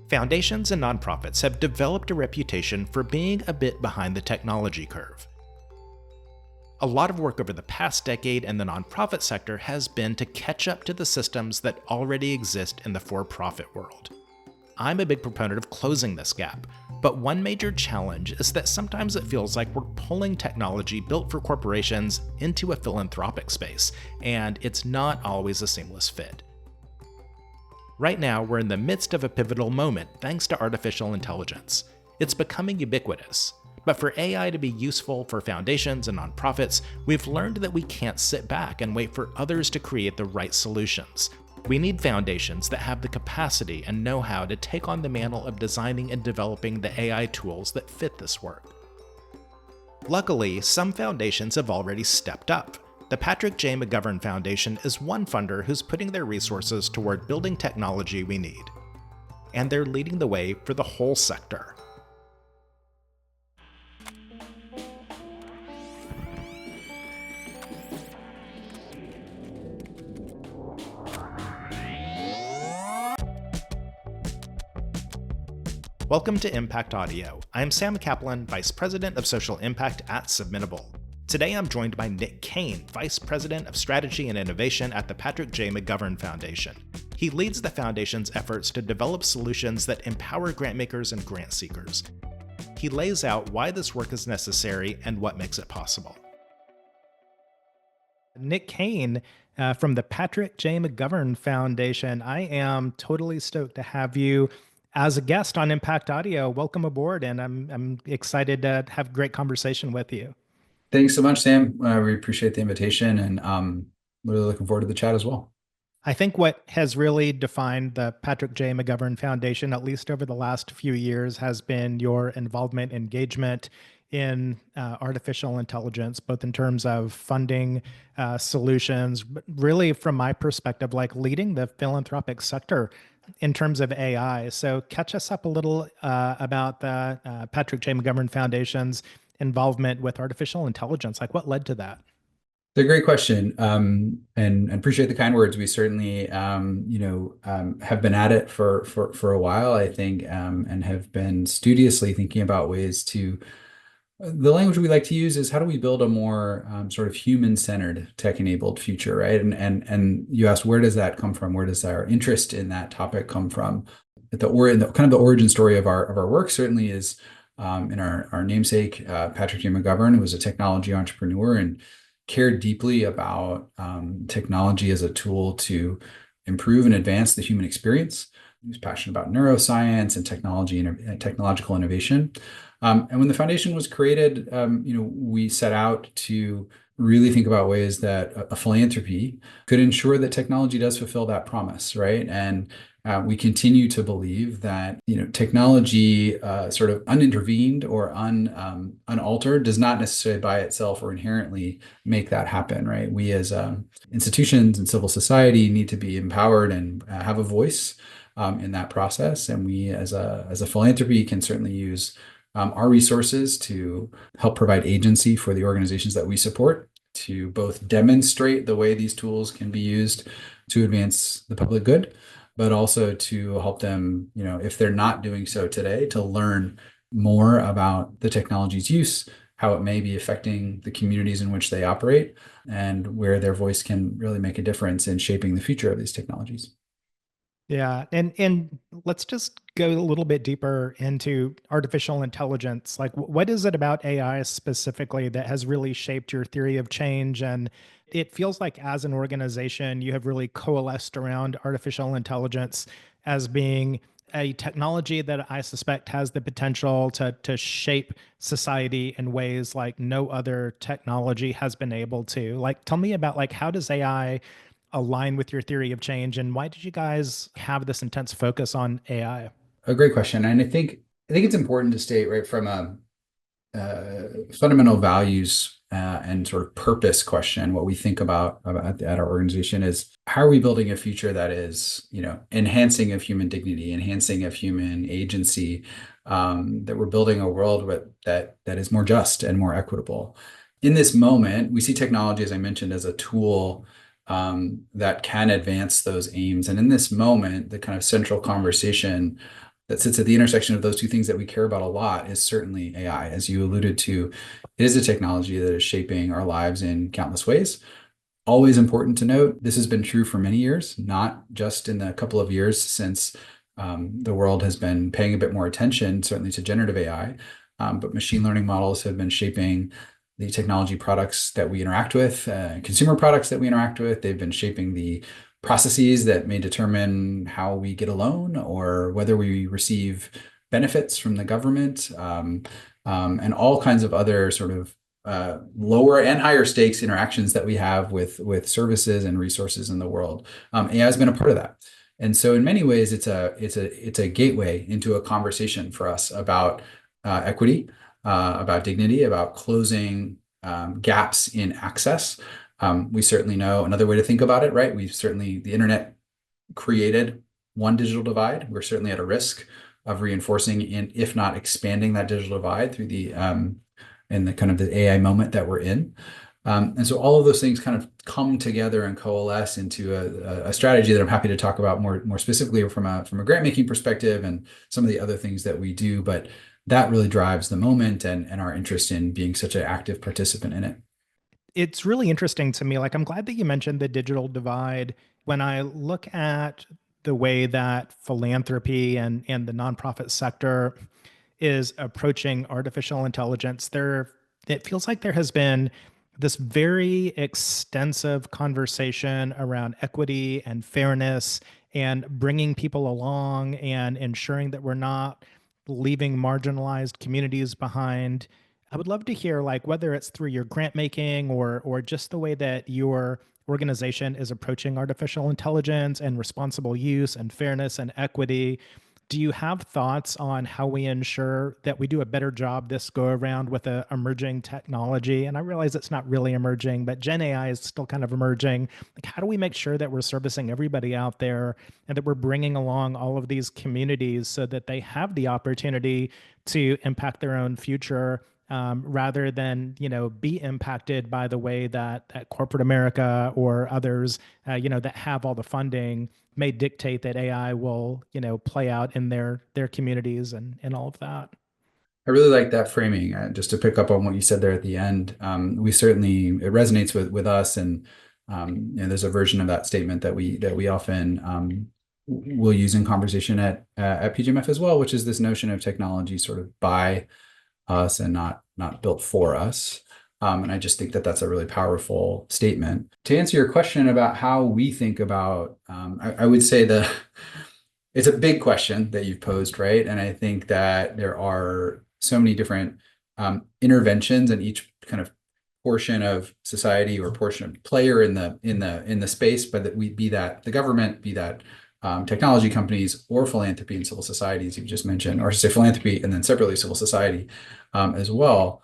Foundations and nonprofits have developed a reputation for being a bit behind the technology curve. A lot of work over the past decade in the nonprofit sector has been to catch up to the systems that already exist in the for-profit world. I'm a big proponent of closing this gap, but one major challenge is that sometimes it feels like we're pulling technology built for corporations into a philanthropic space, and it's not always a seamless fit. Right now, we're in the midst of a pivotal moment thanks to artificial intelligence. It's becoming ubiquitous. But for AI to be useful for foundations and nonprofits, we've learned that we can't sit back and wait for others to create the right solutions. We need foundations that have the capacity and know-how to take on the mantle of designing and developing the AI tools that fit this work. Luckily, some foundations have already stepped up. The Patrick J. McGovern Foundation is one funder who's putting their resources toward building technology we need. And they're leading the way for the whole sector. Welcome to Impact Audio. I'm Sam Caplan, Vice President of Social Impact at Submittable. Today I'm joined by Nick Cain, Vice President of Strategy and Innovation at the Patrick J. McGovern Foundation. He leads the foundation's efforts to develop solutions that empower grantmakers and grant seekers. He lays out why this work is necessary and what makes it possible. Nick Cain from the Patrick J. McGovern Foundation. I am totally stoked to have you as a guest on Impact Audio. Welcome aboard, and I'm excited to have a great conversation with you. Thanks so much, Sam. We appreciate the invitation, and really looking forward to the chat as well. I think what has really defined the Patrick J. McGovern Foundation, at least over the last few years, has been your involvement, engagement in artificial intelligence, both in terms of funding solutions, but really from my perspective, like leading the philanthropic sector in terms of AI. So catch us up a little about the Patrick J. McGovern Foundation's involvement with artificial intelligence. Like, what led to that? It's a great question, and appreciate the kind words. We certainly, have been at it for a while, I think, and have been studiously thinking about ways to. The language we like to use is how do we build a more sort of human-centered, tech-enabled future, right? And you asked, where does that come from? Where does our interest in that topic come from? Kind of the origin story of our work certainly is in our namesake, Patrick J. McGovern, who was a technology entrepreneur and cared deeply about technology as a tool to improve and advance the human experience. He was passionate about neuroscience and technology and technological innovation. And when the foundation was created, we set out to really think about ways that a philanthropy could ensure that technology does fulfill that promise, right? And we continue to believe that technology sort of unintervened or unaltered does not necessarily by itself or inherently make that happen, right? We as institutions and civil society need to be empowered and have a voice in that process. And we as a philanthropy can certainly use our resources to help provide agency for the organizations that we support to both demonstrate the way these tools can be used to advance the public good, but also to help them, if they're not doing so today, to learn more about the technology's use, how it may be affecting the communities in which they operate, and where their voice can really make a difference in shaping the future of these technologies. Yeah, and let's just go a little bit deeper into artificial intelligence. Like, what is it about AI specifically that has really shaped your theory of change? And it feels like as an organization, you have really coalesced around artificial intelligence as being a technology that I suspect has the potential to shape society in ways like no other technology has been able to. Like, tell me about like, how does AI align with your theory of change, and why did you guys have this intense focus on AI? A great question, and I think it's important to state right from a fundamental values and sort of purpose question. What we think about at our organization is how are we building a future that is enhancing of human dignity, enhancing of human agency, that we're building a world that is more just and more equitable. In this moment, we see technology, as I mentioned, as a tool that can advance those aims. And in this moment, the kind of central conversation that sits at the intersection of those two things that we care about a lot is certainly AI. As you alluded to, it is a technology that is shaping our lives in countless ways. Always important to note, this has been true for many years, not just in the couple of years since the world has been paying a bit more attention, certainly to generative AI. But machine learning models have been shaping the technology products that we interact with, consumer products that we interact with. They've been shaping the processes that may determine how we get a loan or whether we receive benefits from the government, and all kinds of other sort of lower and higher stakes interactions that we have with services and resources in the world. AI has been a part of that. And so in many ways, it's a gateway into a conversation for us about equity, about dignity, about closing gaps in access. We certainly know another way to think about it, right? The internet created one digital divide. We're certainly at a risk of reinforcing, if not expanding, that digital divide through in the kind of the AI moment that we're in. And so all of those things kind of come together and coalesce into a strategy that I'm happy to talk about more specifically from a grant making perspective and some of the other things that we do. But that really drives the moment and our interest in being such an active participant in it. It's really interesting to me. Like, I'm glad that you mentioned the digital divide. When I look at the way that philanthropy and the nonprofit sector is approaching artificial intelligence, it feels like there has been this very extensive conversation around equity and fairness and bringing people along and ensuring that we're not leaving marginalized communities behind. I would love to hear, like, whether it's through your grant making or just the way that your organization is approaching artificial intelligence and responsible use and fairness and equity. Do you have thoughts on how we ensure that we do a better job this go around with a emerging technology? And I realize it's not really emerging, but Gen AI is still kind of emerging. Like, how do we make sure that we're servicing everybody out there and that we're bringing along all of these communities so that they have the opportunity to impact their own future, rather than be impacted by the way that corporate America or others that have all the funding may dictate that AI will play out in their communities and all of that. I really like that framing. Just to pick up on what you said there at the end, it resonates with us, and there's a version of that statement that we often will use in conversation at PGMF as well, which is this notion of technology sort of by us and not built for us. And I just think that that's a really powerful statement. To answer your question about how we think about, I would say it's a big question that you've posed, right? And I think that there are so many different interventions in each kind of portion of society or portion of player in the space, but that be that the government, be that technology companies or philanthropy and civil societies you've just mentioned, or I should say philanthropy and then separately civil society as well,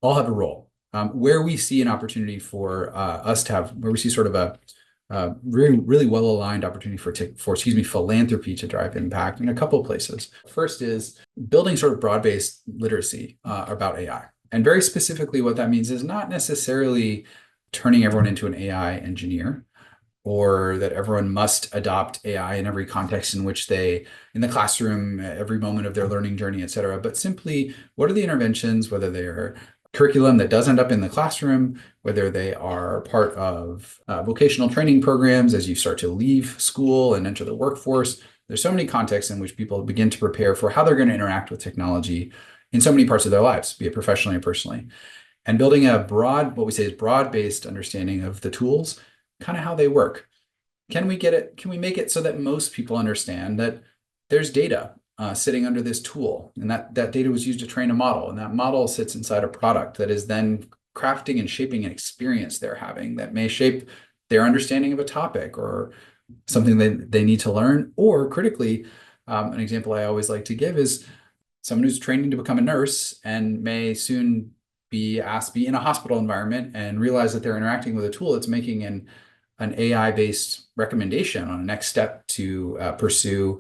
all have a role. Where we see an opportunity for us to have, where we see sort of a really, really well-aligned opportunity for philanthropy to drive impact in a couple of places. First is building sort of broad-based literacy about AI. And very specifically, what that means is not necessarily turning everyone into an AI engineer, or that everyone must adopt AI in every context in the classroom, every moment of their learning journey, et cetera. But simply, what are the interventions, whether they are curriculum that does end up in the classroom, whether they are part of vocational training programs as you start to leave school and enter the workforce. There's so many contexts in which people begin to prepare for how they're going to interact with technology in so many parts of their lives, be it professionally or personally. And building what we say is broad-based understanding of the tools, kind of how they work. Can we make it so that most people understand that there's data sitting under this tool, and that data was used to train a model, and that model sits inside a product that is then crafting and shaping an experience they're having that may shape their understanding of a topic or something they need to learn. Or critically, an example I always like to give is someone who's training to become a nurse and may soon be asked to be in a hospital environment and realize that they're interacting with a tool that's making an AI-based recommendation on a next step to pursue,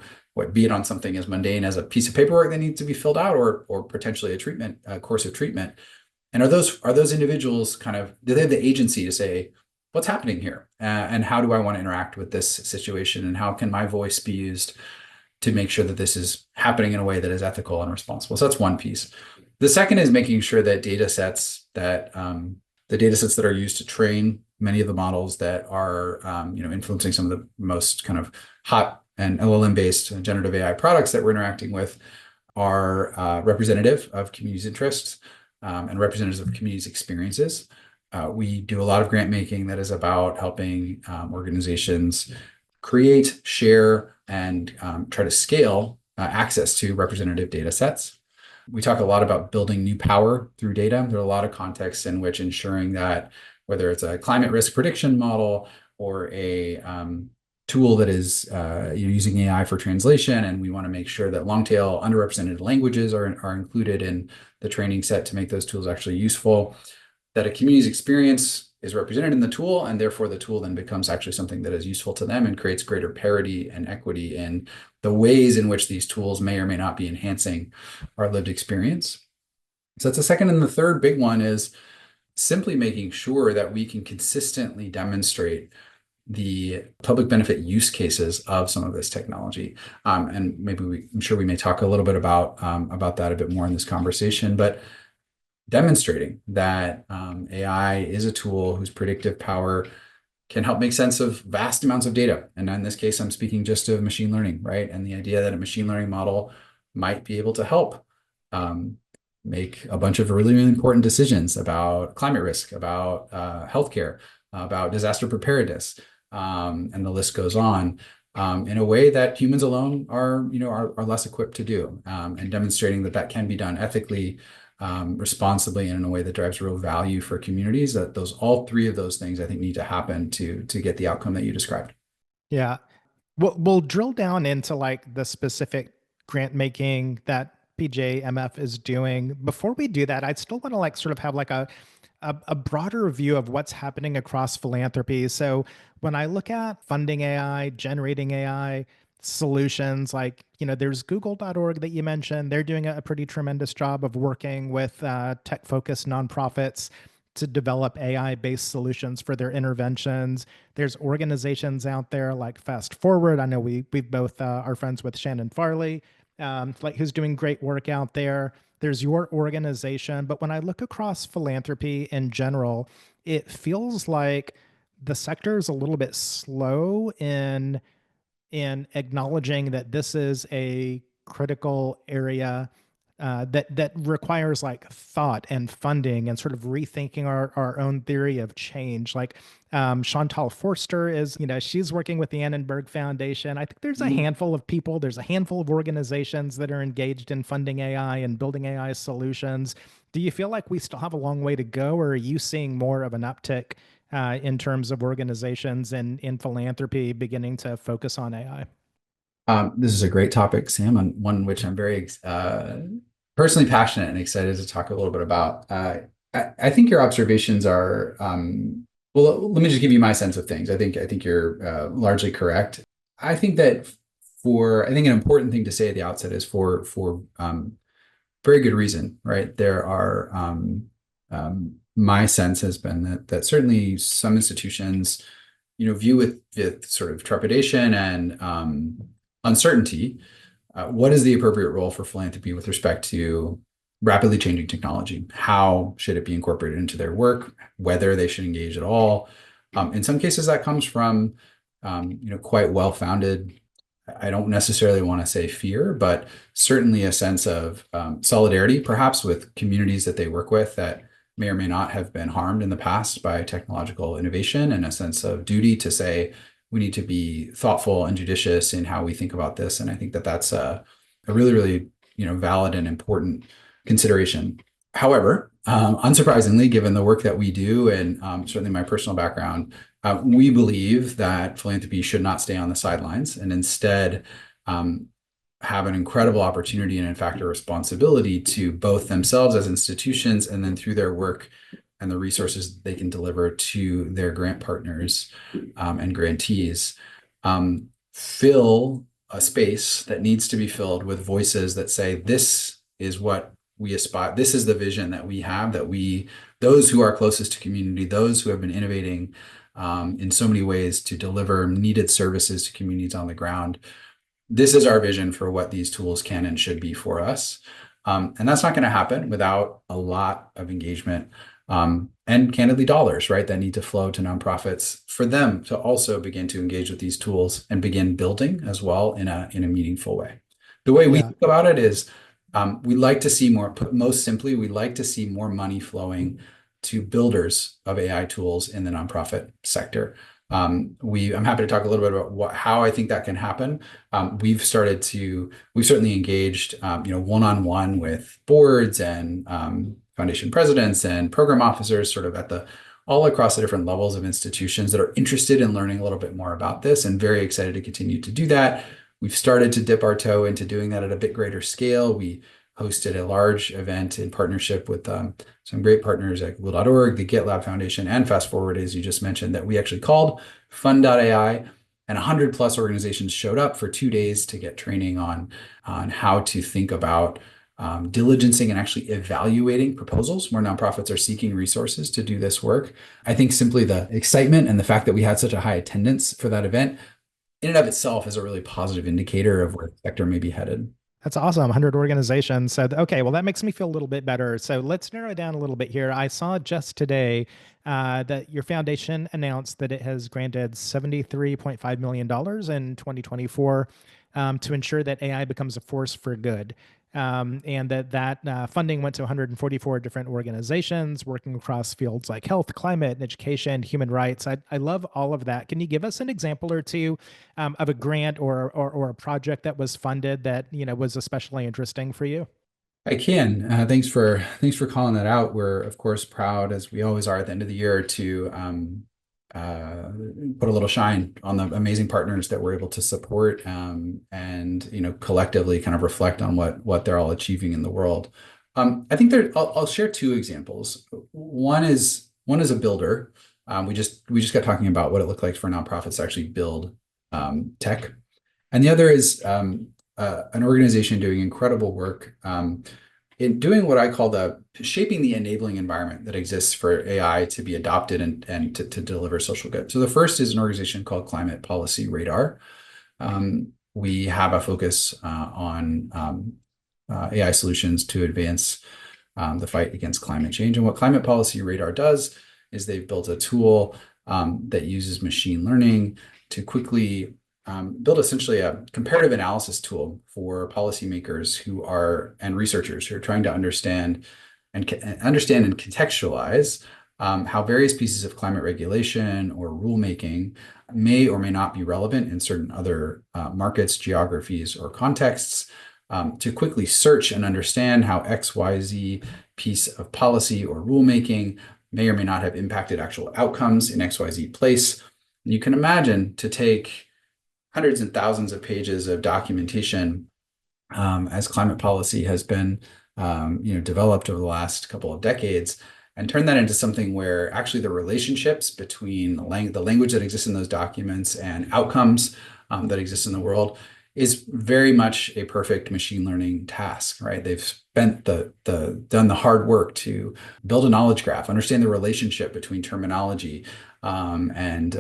be it on something as mundane as a piece of paperwork that needs to be filled out, or potentially a course of treatment. And are those individuals do they have the agency to say, what's happening here, and how do I want to interact with this situation, and how can my voice be used to make sure that this is happening in a way that is ethical and responsible. So that's one piece. The second is making sure that the data sets that are used to train many of the models that are influencing some of the most kind of hot and LLM-based generative AI products that we're interacting with are representative of communities' interests, and representatives of communities' experiences. We do a lot of grant making that is about helping organizations create, share, and try to scale access to representative data sets. We talk a lot about building new power through data. There are a lot of contexts in which ensuring that whether it's a climate risk prediction model or a tool that is using AI for translation, and we want to make sure that long tail underrepresented languages are included in the training set to make those tools actually useful, that a community's experience is represented in the tool, and therefore the tool then becomes actually something that is useful to them and creates greater parity and equity in the ways in which these tools may or may not be enhancing our lived experience. So that's the second. And the third big one is simply making sure that we can consistently demonstrate the public benefit use cases of some of this technology. And maybe I'm sure we may talk a little bit about that a bit more in this conversation, but demonstrating that AI is a tool whose predictive power can help make sense of vast amounts of data. And in this case, I'm speaking just of machine learning, right? And the idea that a machine learning model might be able to help make a bunch of really, really important decisions about climate risk, about healthcare, about disaster preparedness, and the list goes on. In a way that humans alone are less equipped to do, and demonstrating that that can be done ethically, responsibly, and in a way that drives real value for communities. That all three of those things I think need to happen to get the outcome that you described. Yeah. We'll drill down into like the specific grant making that PJMF is doing. Before we do that, I'd still want to like sort of have like a broader view of what's happening across philanthropy. So when I look at funding AI, generating AI solutions, like, there's google.org that you mentioned. They're doing a pretty tremendous job of working with tech-focused nonprofits to develop AI-based solutions for their interventions. There's organizations out there like Fast Forward. I know we both are friends with Shannon Farley, like who's doing great work out there. There's your organization. But when I look across philanthropy in general, it feels like the sector is a little bit slow in acknowledging that this is a critical area that requires like thought and funding and sort of rethinking our own theory of change. Like Chantal Forster is, she's working with the Annenberg Foundation. I think there's a handful of people, there's a handful of organizations that are engaged in funding AI and building AI solutions. Do you feel like we still have a long way to go, or are you seeing more of an uptick in terms of organizations and in philanthropy beginning to focus on AI? This is a great topic, Sam, and one which I'm very personally passionate and excited to talk a little bit about. I think your observations are well. Let me just give you my sense of things. I think you're largely correct. I think that I think an important thing to say at the outset is for very good reason, right? There are my sense has been that certainly some institutions, view with sort of trepidation and uncertainty, what is the appropriate role for philanthropy with respect to rapidly changing technology? How should it be incorporated into their work? Whether they should engage at all? In some cases, that comes from quite well-founded. I don't necessarily want to say fear, but certainly a sense of solidarity, perhaps with communities that they work with that may or may not have been harmed in the past by technological innovation, and a sense of duty to say we need to be thoughtful and judicious in how we think about this. And I think that that's a really, really valid and important consideration. However, unsurprisingly, given the work that we do and certainly my personal background, we believe that philanthropy should not stay on the sidelines and instead have an incredible opportunity and, in fact, a responsibility to both themselves as institutions and then through their work and the resources they can deliver to their grant partners and grantees, fill a space that needs to be filled with voices that say, this is what we aspire, this is the vision that we have, those who are closest to community, those who have been innovating in so many ways to deliver needed services to communities on the ground. This is our vision for what these tools can and should be for us. And that's not going to happen without a lot of engagement and candidly dollars, right, that need to flow to nonprofits for them to also begin to engage with these tools and begin building as well in a meaningful way. The way we Yeah. think about it is we like to see more, most simply, we like to see more money flowing to builders of AI tools in the nonprofit sector. I'm happy to talk a little bit about how I think that can happen. We've certainly engaged, one-on-one with boards and foundation presidents and program officers, sort of all across the different levels of institutions that are interested in learning a little bit more about this, and very excited to continue to do that. We've started to dip our toe into doing that at a bit greater scale. We hosted a large event in partnership with some great partners at Google.org, the GitLab Foundation, and Fast Forward, as you just mentioned, that we actually called Fund.ai, and 100 plus organizations showed up for 2 days to get training on how to think about diligencing and actually evaluating proposals where nonprofits are seeking resources to do this work. I think simply the excitement and the fact that we had such a high attendance for that event in and of itself is a really positive indicator of where the sector may be headed. That's awesome. 100 organizations said, okay, well, that makes me feel a little bit better. So let's narrow it down a little bit here. I saw just today that your foundation announced that it has granted $73.5 million in 2024 to ensure that AI becomes a force for good. And that funding went to 144 different organizations working across fields like health, climate, and education, human rights. I love all of that. Can you give us an example or two of a grant or a project that was funded that was especially interesting for you? I can. Thanks for calling that out. We're of course proud, as we always are at the end of the year, to put a little shine on the amazing partners that we're able to support, and collectively kind of reflect on what they're all achieving in the world. I think I'll share two examples. One is a builder. We just got talking about what it looked like for nonprofits to actually build tech, and the other is an organization doing incredible work in doing what I call shaping the enabling environment that exists for AI to be adopted and to deliver social good. So the first is an organization called Climate Policy Radar. We have a focus on AI solutions to advance the fight against climate change. And what Climate Policy Radar does is they've built a tool that uses machine learning to quickly build essentially a comparative analysis tool for policymakers and researchers who are trying to understand and contextualize how various pieces of climate regulation or rulemaking may or may not be relevant in certain other markets, geographies, or contexts, to quickly search and understand how XYZ piece of policy or rulemaking may or may not have impacted actual outcomes in XYZ place. And you can imagine, to take hundreds and thousands of pages of documentation as climate policy has been developed over the last couple of decades, and turn that into something where actually the relationships between the language that exists in those documents and outcomes that exist in the world is very much a perfect machine learning task, right? They've spent done the hard work to build a knowledge graph, understand the relationship between terminology and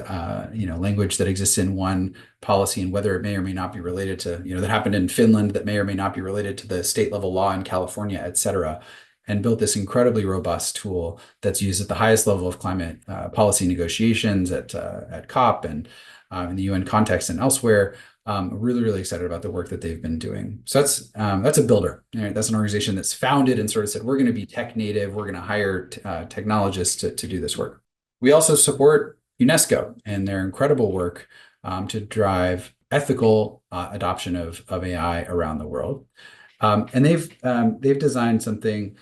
language that exists in one policy, and whether it may or may not be related to, that happened in Finland, that may or may not be related to the state level law in California, et cetera, and built this incredibly robust tool that's used at the highest level of climate policy negotiations at COP and in the UN context and elsewhere. Really, really excited about the work that they've been doing. So that's a builder. Right? That's an organization that's founded and sort of said, we're going to be tech native. We're going to hire technologists to do this work. We also support UNESCO and their incredible work to drive ethical adoption of AI around the world. And they've designed something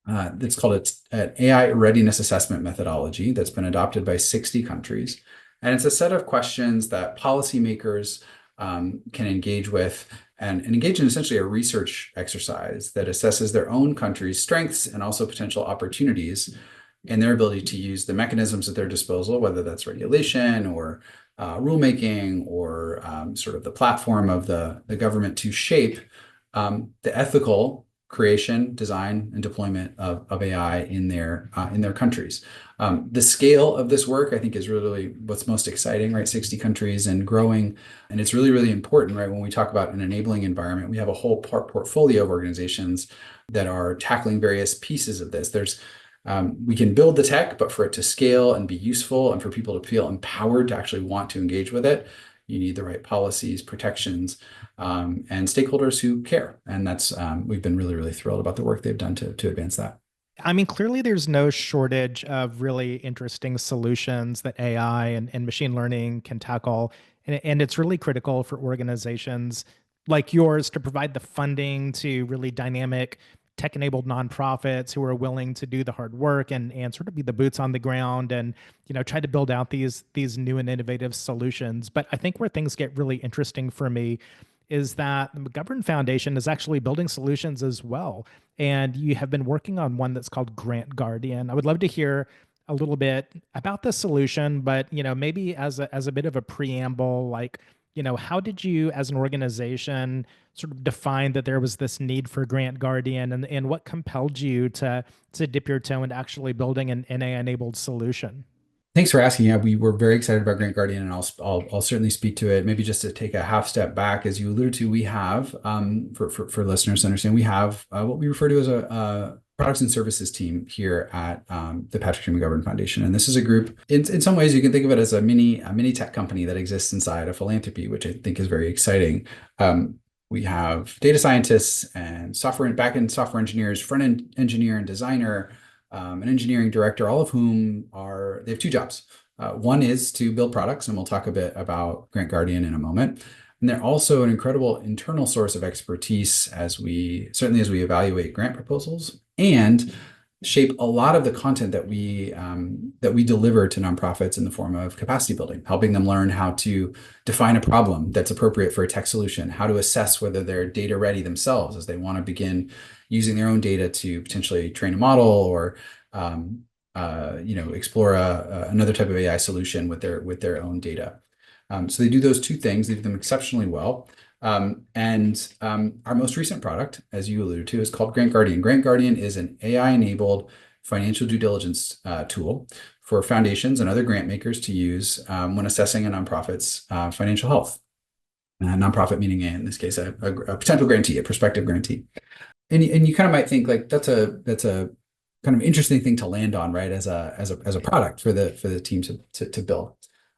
that's called an AI readiness assessment methodology that's been adopted by 60 countries. And it's a set of questions that policymakers can engage with and engage in essentially a research exercise that assesses their own country's strengths and also potential opportunities in their ability to use the mechanisms at their disposal, whether that's regulation or rulemaking or sort of the platform of the government to shape the ethical creation, design, and deployment of AI in their countries. The scale of this work, I think, is really what's most exciting, right? 60 countries and growing. And it's really, really important, right? When we talk about an enabling environment, we have a whole portfolio of organizations that are tackling various pieces of this. We can build the tech, but for it to scale and be useful and for people to feel empowered to actually want to engage with it, you need the right policies, protections, and stakeholders who care. And that's we've been really, really thrilled about the work they've done to advance that. I mean, clearly there's no shortage of really interesting solutions that AI and machine learning can tackle. And it's really critical for organizations like yours to provide the funding to really dynamic tech-enabled nonprofits who are willing to do the hard work and sort of be the boots on the ground and try to build out these new and innovative solutions. But I think where things get really interesting for me is that the McGovern Foundation is actually building solutions as well. And you have been working on one that's called Grant Guardian. I would love to hear a little bit about the solution, but maybe as a bit of a preamble, like, how did you as an organization sort of define that there was this need for Grant Guardian, and what compelled you to dip your toe into actually building an AI-enabled solution? Thanks for asking. Yeah, we were very excited about Grant Guardian, and I'll certainly speak to it. Maybe just to take a half step back, as you alluded to, we have for listeners to understand, we have what we refer to as a products and services team here at the Patrick J. McGovern Foundation, and this is a group. In some ways, you can think of it as a mini tech company that exists inside of philanthropy, which I think is very exciting. We have data scientists and back-end software engineers, front-end engineer and designer, an engineering director, all of whom they have two jobs. One is to build products, and we'll talk a bit about Grant Guardian in a moment. And they're also an incredible internal source of expertise as we evaluate grant proposals and shape a lot of the content that we deliver to nonprofits in the form of capacity building, helping them learn how to define a problem that's appropriate for a tech solution, how to assess whether they're data ready themselves as they want to begin using their own data to potentially train a model or explore another type of AI solution with their own data. So they do those two things. They do them exceptionally well. Our most recent product, as you alluded to, is called Grant Guardian. Grant Guardian is an AI-enabled financial due diligence tool for foundations and other grant makers to use when assessing a nonprofit's financial health. Nonprofit meaning, in this case, a potential grantee, a prospective grantee. And you kind of might think like that's a kind of interesting thing to land on, right? As a product for the team to build.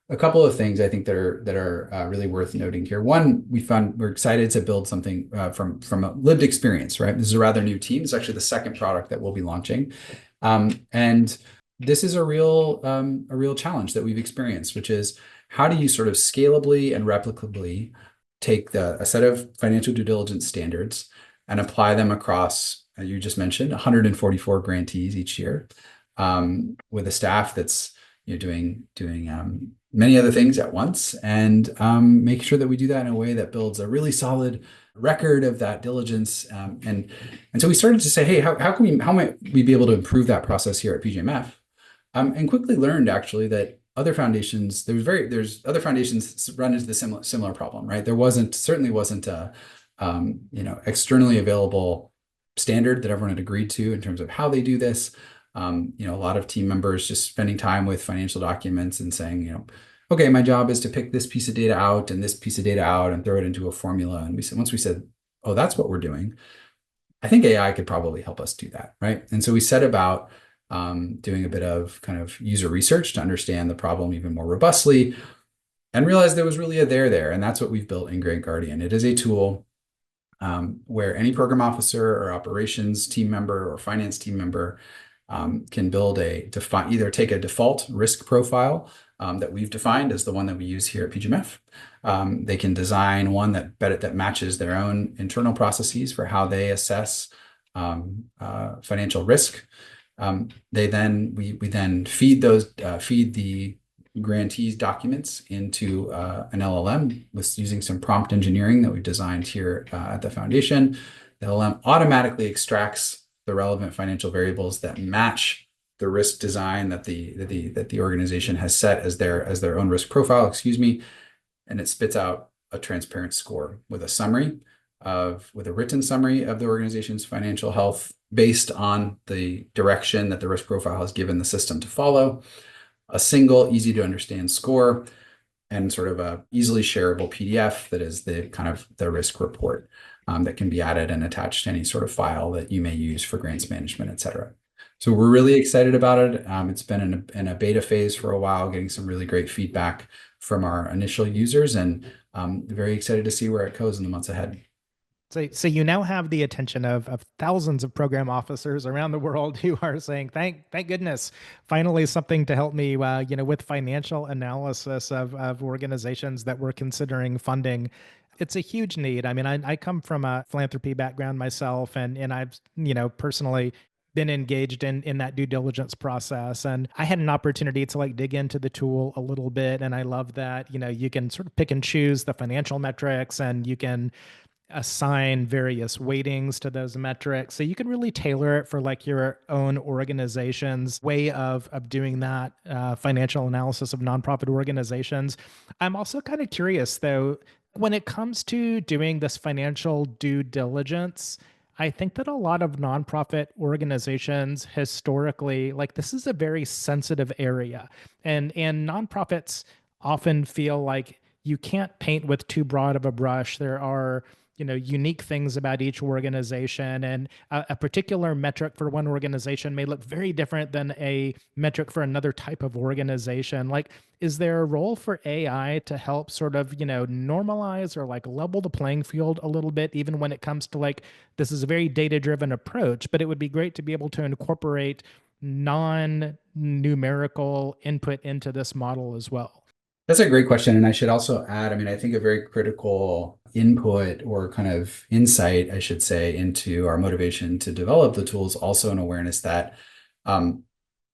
A couple of things I think that are really worth noting here. One, we're excited to build something from a lived experience, right? This is a rather new team. It's actually the second product that we'll be launching, and this is a real challenge that we've experienced, which is how do you sort of scalably and replicably take a set of financial due diligence standards and apply them across, you just mentioned, 144 grantees each year, with a staff that's doing many other things at once, and make sure that we do that in a way that builds a really solid record of that diligence. And so we started to say, hey, how might we be able to improve that process here at PGMF? And quickly learned actually that other foundations, there's other foundations run into the similar problem, right? There certainly wasn't a externally available standard that everyone had agreed to in terms of how they do this. A lot of team members just spending time with financial documents and saying, okay, my job is to pick this piece of data out and this piece of data out and throw it into a formula. And once we said, oh, that's what we're doing, I think AI could probably help us do that, right? And so we set about doing a bit of kind of user research to understand the problem even more robustly and realized there was really a there. And that's what we've built in Grant Guardian. It is a tool where any program officer or operations team member or finance team member can either take a default risk profile that we've defined as the one that we use here at PGMF. They can design one that matches their own internal processes for how they assess financial risk. We then feed the grantees documents into an LLM using some prompt engineering that we've designed here at the foundation. The LLM automatically extracts the relevant financial variables that match the risk design that the organization has set as their own risk profile, and it spits out a transparent score with a summary with a written summary of the organization's financial health based on the direction that the risk profile has given the system to follow, a single, easy to understand score, and sort of a easily shareable PDF that is the kind of the risk report that can be added and attached to any sort of file that you may use for grants management, et cetera. So we're really excited about it. It's been in a beta phase for a while, getting some really great feedback from our initial users, and very excited to see where it goes in the months ahead. So you now have the attention of thousands of program officers around the world who are saying, thank goodness, finally something to help me, with financial analysis of organizations that we're considering funding. It's a huge need. I mean, I come from a philanthropy background myself, and I've, personally been engaged in that due diligence process. And I had an opportunity to like dig into the tool a little bit. And I love that, you can sort of pick and choose the financial metrics, and you can assign various weightings to those metrics. So you can really tailor it for like your own organization's way of doing that financial analysis of nonprofit organizations. I'm also kind of curious though, when it comes to doing this financial due diligence, I think that a lot of nonprofit organizations historically, like this is a very sensitive area. And nonprofits often feel like you can't paint with too broad of a brush. There are unique things about each organization, and a particular metric for one organization may look very different than a metric for another type of organization. Like, is there a role for AI to help sort of normalize or like level the playing field a little bit, even when it comes to like, this is a very data driven approach, but it would be great to be able to incorporate non-numerical input into this model as well? That's a great question. And I should also add, I mean, I think a very critical input or kind of insight, I should say, into our motivation to develop the tools, also an awareness that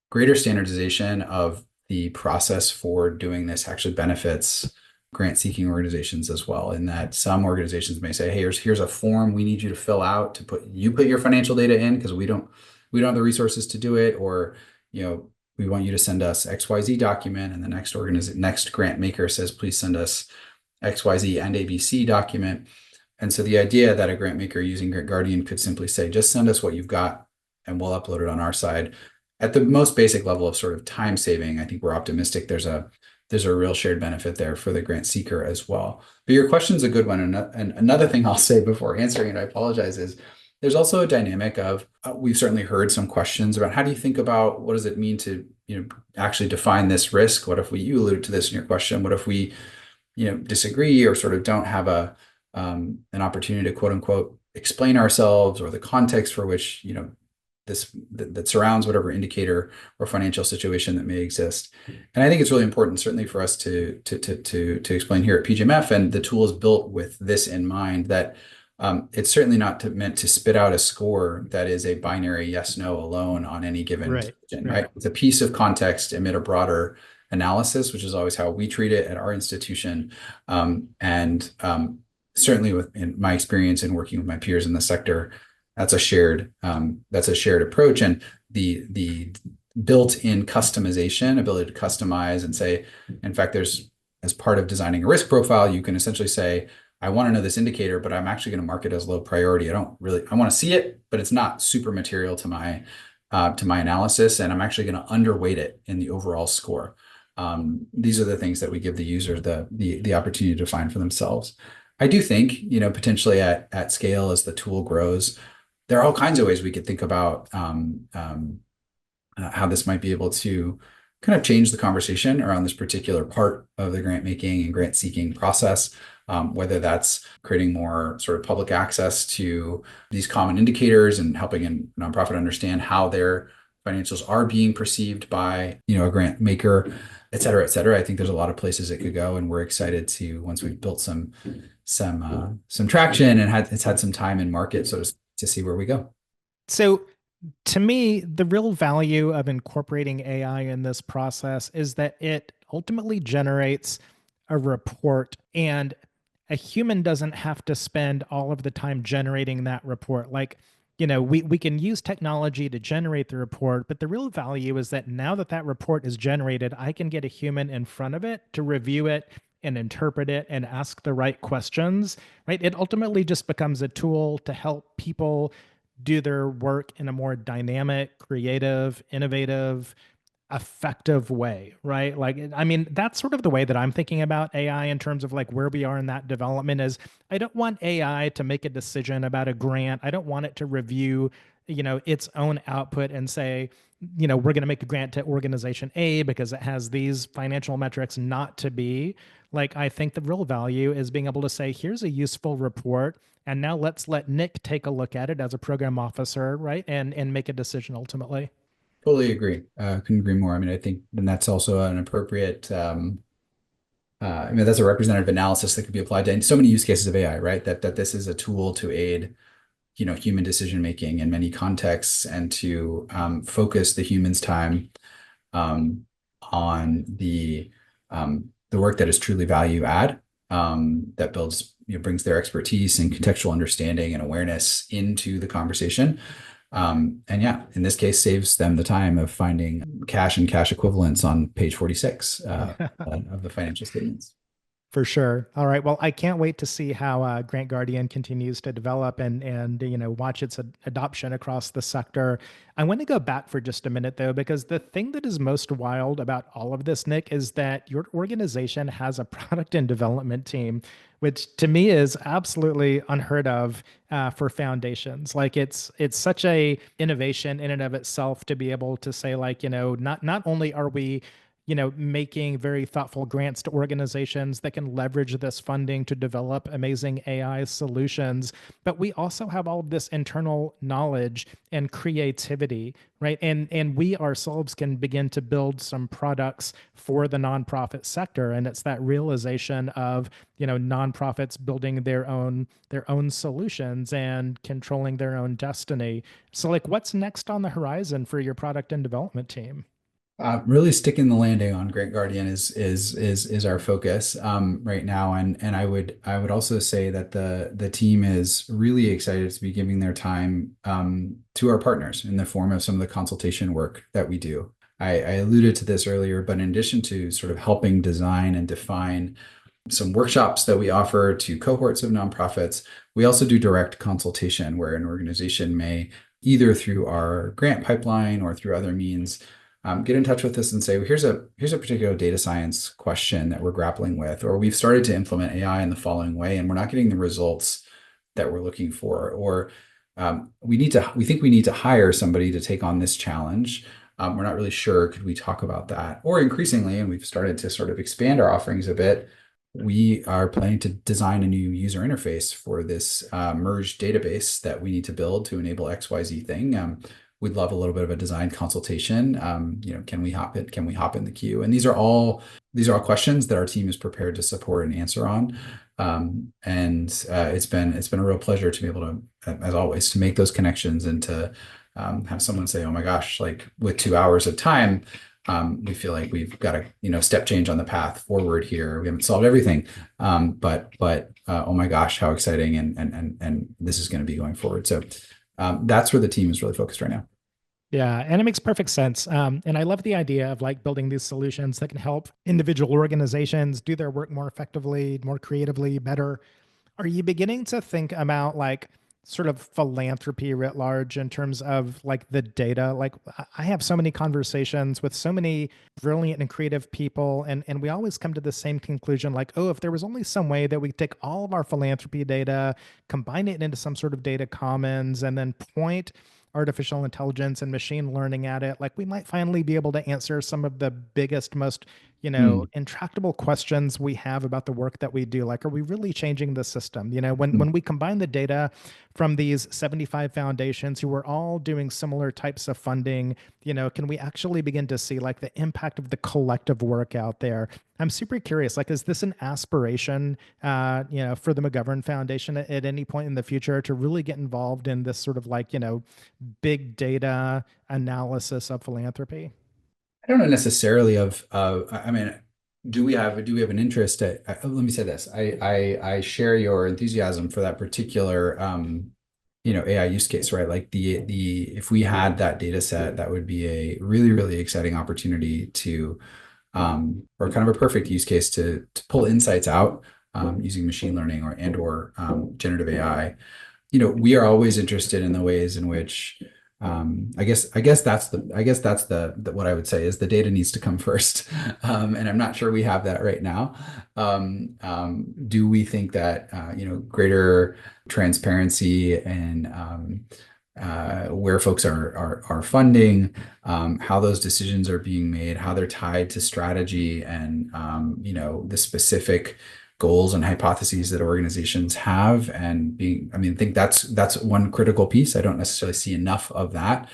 greater standardization of the process for doing this actually benefits grant-seeking organizations as well. In that some organizations may say, hey, here's a form we need you to fill out to put your financial data in because we don't have the resources to do it, or we want you to send us XYZ document, and the next grant maker says, please send us XYZ and ABC document. And so the idea that a grant maker using Grant Guardian could simply say, just send us what you've got and we'll upload it on our side. At the most basic level of sort of time saving, I think we're optimistic there's a real shared benefit there for the grant seeker as well. But your question's a good one. And another thing I'll say before answering it, I apologize, is there's also a dynamic of, we've certainly heard some questions about how do you think about what does it mean to actually define this risk? What if you alluded to this in your question, what if we disagree or sort of don't have an opportunity to quote unquote explain ourselves or the context for which that surrounds whatever indicator or financial situation that may exist. And I think it's really important, certainly for us to explain here at PGMF, and the tool is built with this in mind, that it's certainly not meant to spit out a score that is a binary yes, no alone on any given decision, right? It's a piece of context amid a broader analysis, which is always how we treat it at our institution. Certainly in my experience in working with my peers in the sector, that's a shared approach. And the built-in customization, ability to customize and say, in fact, as part of designing a risk profile, you can essentially say, I want to know this indicator, but I'm actually going to mark it as low priority. I want to see it, but it's not super material to my analysis, and I'm actually going to underweight it in the overall score. These are the things that we give the user the opportunity to define for themselves. I do think, potentially at scale as the tool grows, there are all kinds of ways we could think about how this might be able to kind of change the conversation around this particular part of the grant making and grant seeking process. Whether that's creating more sort of public access to these common indicators and helping a nonprofit understand how their financials are being perceived by a grant maker, et cetera, et cetera. I think there's a lot of places it could go, and we're excited to, once we've built some traction and it's had some time in market, so to see where we go. So to me, the real value of incorporating AI in this process is that it ultimately generates a report, and a human doesn't have to spend all of the time generating that report. Like, we can use technology to generate the report, but the real value is that now that report is generated, I can get a human in front of it to review it and interpret it and ask the right questions, right? It ultimately just becomes a tool to help people do their work in a more dynamic, creative, innovative, effective way, right? Like, I mean, that's sort of the way that I'm thinking about AI in terms of like where we are in that development is I don't want AI to make a decision about a grant. I don't want it to review, its own output and say, we're going to make a grant to organization A because it has these financial metrics, not to be. Like, I think the real value is being able to say, here's a useful report. And now let's let Nick take a look at it as a program officer, right? And make a decision ultimately. Totally agree. Couldn't agree more. I mean, I think, and that's also an appropriate, I mean, that's a representative analysis that could be applied to so many use cases of AI, right? That this is a tool to aid, human decision making in many contexts, and to focus the human's time on the work that is truly value add, that builds, brings their expertise and contextual understanding and awareness into the conversation. And yeah, in this case, saves them the time of finding cash and cash equivalents on page 46 of the financial statements. For sure. All right. Well, I can't wait to see how Grant Guardian continues to develop and watch its adoption across the sector. I want to go back for just a minute though, because the thing that is most wild about all of this, Nick, is that your organization has a product and development team, which to me is absolutely unheard of for foundations. Like it's such a innovation in and of itself to be able to say like, not only are we making very thoughtful grants to organizations that can leverage this funding to develop amazing AI solutions. But we also have all of this internal knowledge and creativity, right? And we ourselves can begin to build some products for the nonprofit sector. And it's that realization of, nonprofits building their own solutions and controlling their own destiny. So like what's next on the horizon for your product and development team? Really sticking the landing on Grant Guardian is our focus right now, and I would also say that the team is really excited to be giving their time to our partners in the form of some of the consultation work that we do. I alluded to this earlier, but in addition to sort of helping design and define some workshops that we offer to cohorts of nonprofits, we also do direct consultation where an organization may, either through our grant pipeline or through other means, get in touch with us and say, well, here's a particular data science question that we're grappling with, or we've started to implement AI in the following way, and we're not getting the results that we're looking for, or we think we need to hire somebody to take on this challenge. We're not really sure. Could we talk about that? Or increasingly, and we've started to sort of expand our offerings a bit, we are planning to design a new user interface for this merged database that we need to build to enable XYZ thing. We'd love a little bit of a design consultation. Can we hop in the queue? And these are all questions that our team is prepared to support and answer on. It's been a real pleasure to be able to, as always, to make those connections and to have someone say, "Oh my gosh, like with 2 hours of time, we feel like we've got a step change on the path forward here. We haven't solved everything, but oh my gosh, how exciting and this is going to be going forward." So. That's where the team is really focused right now. Yeah, and it makes perfect sense. And I love the idea of like building these solutions that can help individual organizations do their work more effectively, more creatively, better. Are you beginning to think about like sort of philanthropy writ large in terms of like the data? Like I have so many conversations with so many brilliant and creative people, and we always come to the same conclusion like, oh, if there was only some way that we take all of our philanthropy data, combine it into some sort of data commons, and then point artificial intelligence and machine learning at it, like we might finally be able to answer some of the biggest, most intractable questions we have about the work that we do. Like, are we really changing the system? When we combine the data from these 75 foundations who are all doing similar types of funding, can we actually begin to see like the impact of the collective work out there? I'm super curious, like, is this an aspiration, for the McGovern Foundation at any point in the future to really get involved in this sort of like, big data analysis of philanthropy? I don't know necessarily I mean, do we have an interest let me say this. I share your enthusiasm for that particular AI use case, right? Like if we had that data set, that would be a really, really exciting opportunity to or kind of a perfect use case to pull insights out using machine learning or generative AI. We are always interested in the ways in which I guess that's the what I would say is the data needs to come first, and I'm not sure we have that right now. Do we think that greater transparency and where folks are funding, how those decisions are being made, how they're tied to strategy, and the specific goals and hypotheses that organizations have, and I think that's one critical piece. I don't necessarily see enough of that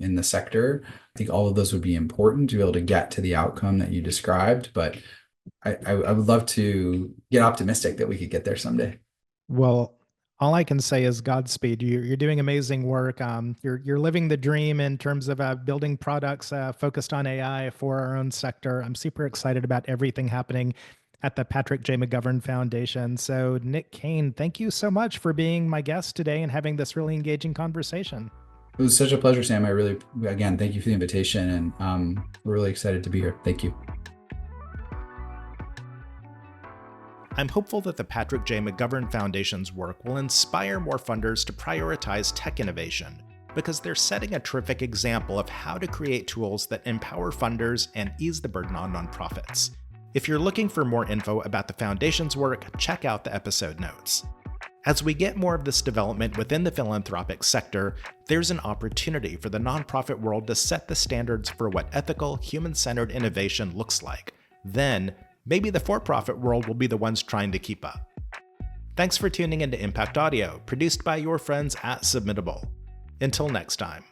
in the sector. I think all of those would be important to be able to get to the outcome that you described, but I would love to get optimistic that we could get there someday. Well, all I can say is Godspeed. You're doing amazing work. You're living the dream in terms of building products focused on AI for our own sector. I'm super excited about everything happening at the Patrick J. McGovern Foundation. So, Nick Cain, thank you so much for being my guest today and having this really engaging conversation. It was such a pleasure, Sam. Again, thank you for the invitation, and we're really excited to be here. Thank you. I'm hopeful that the Patrick J. McGovern Foundation's work will inspire more funders to prioritize tech innovation, because they're setting a terrific example of how to create tools that empower funders and ease the burden on nonprofits. If you're looking for more info about the Foundation's work, check out the episode notes. As we get more of this development within the philanthropic sector, there's an opportunity for the nonprofit world to set the standards for what ethical, human-centered innovation looks like. Then, maybe the for-profit world will be the ones trying to keep up. Thanks for tuning into Impact Audio, produced by your friends at Submittable. Until next time.